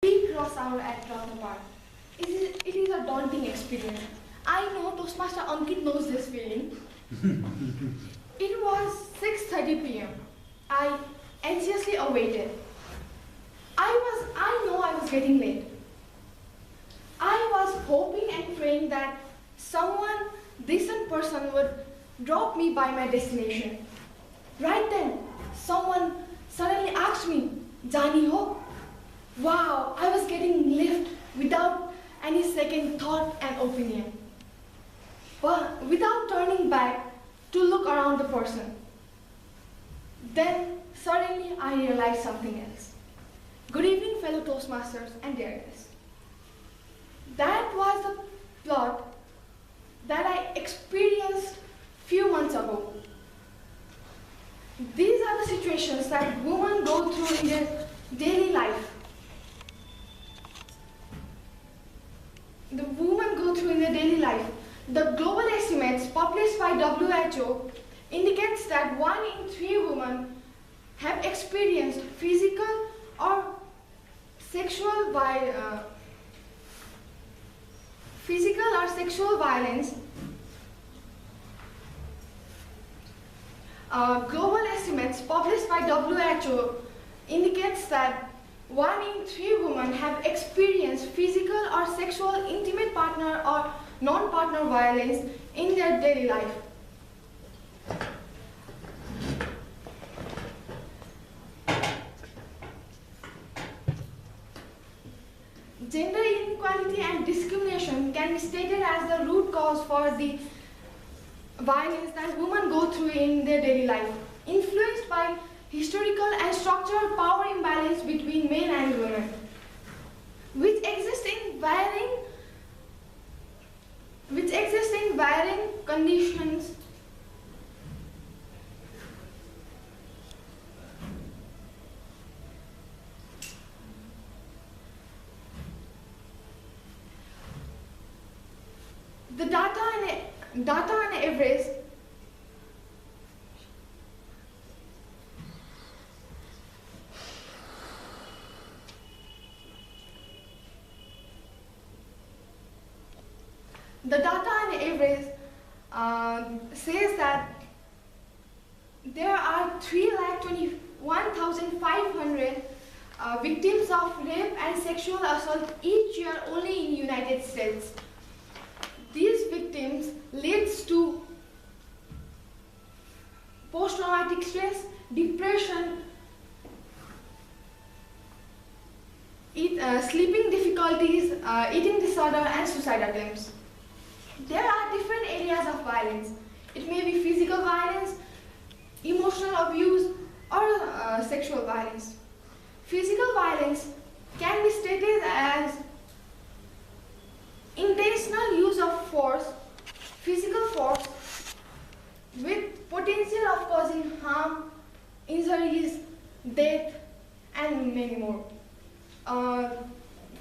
We cross our at Rama Park. It is a daunting experience. I know Toastmaster Ankit knows this feeling. It was 6:30 p.m. I anxiously awaited. I know I was getting late. I was hoping and praying that someone, decent person, would drop me by my destination. Right then, someone suddenly asked me, "Jani ho?" Wow, I was getting lift without any second thought and opinion. But without turning back to look around the person. Then suddenly I realized something else. Good evening, fellow Toastmasters and dear guests. That was the plot that I experienced few months ago. These are the situations that women go through in their daily life. The women go through in their daily life. The global estimates published by WHO indicates that 1 in 3 women have experienced physical or sexual violence. Global estimates published by WHO indicates that 1 in 3 women have experienced physical or sexual intimate partner or non-partner violence in their daily life. Gender inequality and discrimination can be stated as the root cause for the violence that women go through in their daily life, influenced by historical and structural power imbalance between men and women, which exist in varying conditions. The data and average says that there are 321,500 victims of rape and sexual assault each year only in United States. These victims leads to post-traumatic stress, depression, sleeping difficulties, eating disorder, and suicide attempts. There are different areas of violence. It may be physical violence, emotional abuse, or sexual violence. Physical violence can be stated as intentional use of force, physical force, with potential of causing harm, injuries, death, and many more.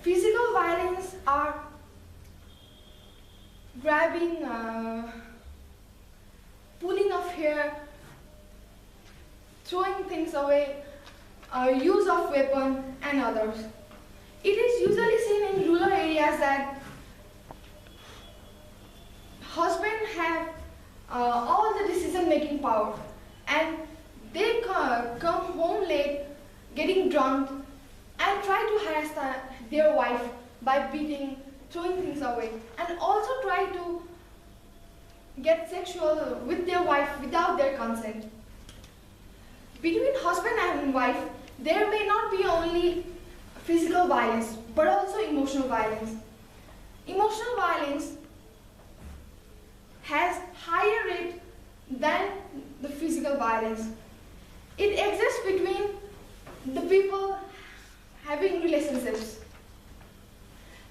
Physical violence are grabbing, pulling of hair, throwing things away, use of weapon, and others. It is usually seen in rural areas that husbands have all the decision-making power, and they come home late, getting drunk, and try to harass their wife by beating, throwing things away, and also try to get sexual with their wife without their consent. Between husband and wife, there may not be only physical violence, but also emotional violence. Emotional violence has higher rate than the physical violence. It exists between the people having relationships.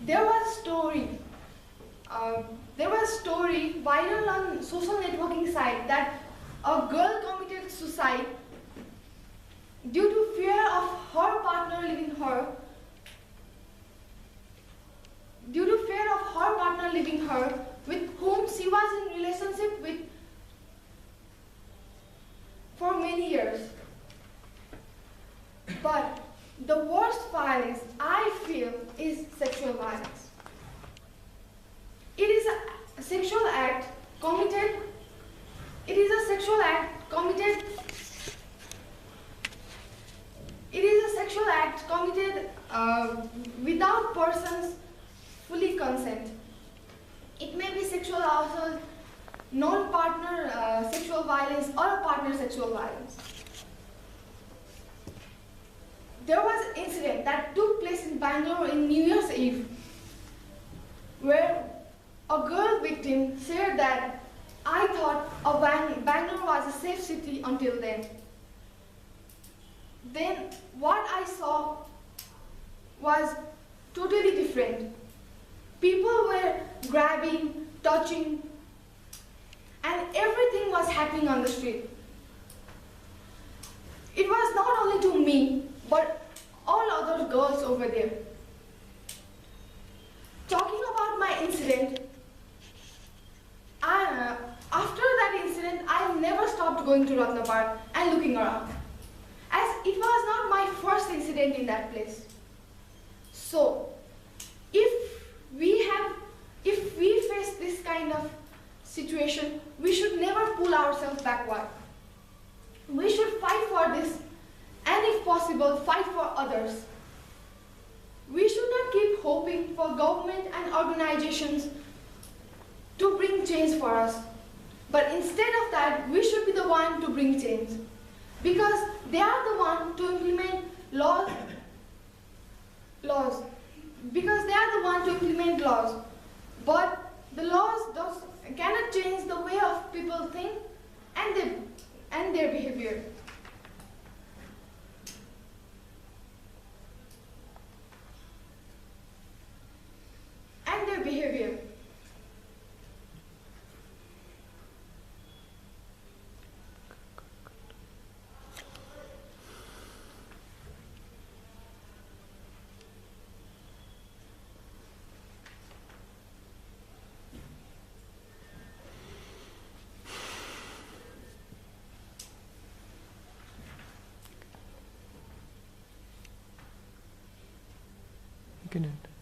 There was a story viral on social networking site that a girl committed suicide due to fear of her partner leaving her. With whom she was in relationship with for many years. But the worst violence I feel sexual violence. It is a sexual act committed. It is a sexual act committed. It is a sexual act committed without persons fully consent. It may be sexual assault, non-partner sexual violence, or a partner sexual violence. There was an incident that took place in Bangalore in New Year's Eve, where a girl victim said that I thought Bangalore was a safe city until then. Then what I saw was totally different. People were grabbing, touching, and everything was happening on the street. It was not only to me, but all other girls over there. Talking about my incident, after that incident, I never stopped going to Ratna Park and looking around, as it was not my first incident in that place. So, if we face this kind of situation, we should never pull ourselves backward. We should fight for this, and if possible, fight for others. We should not keep hoping for government and organizations to bring change for us. But instead of that, we should be the one to bring change. Because they are the one to implement laws. Because they are the one to implement laws. But the laws cannot change the way of people think and their behavior. And their behavior. You can end.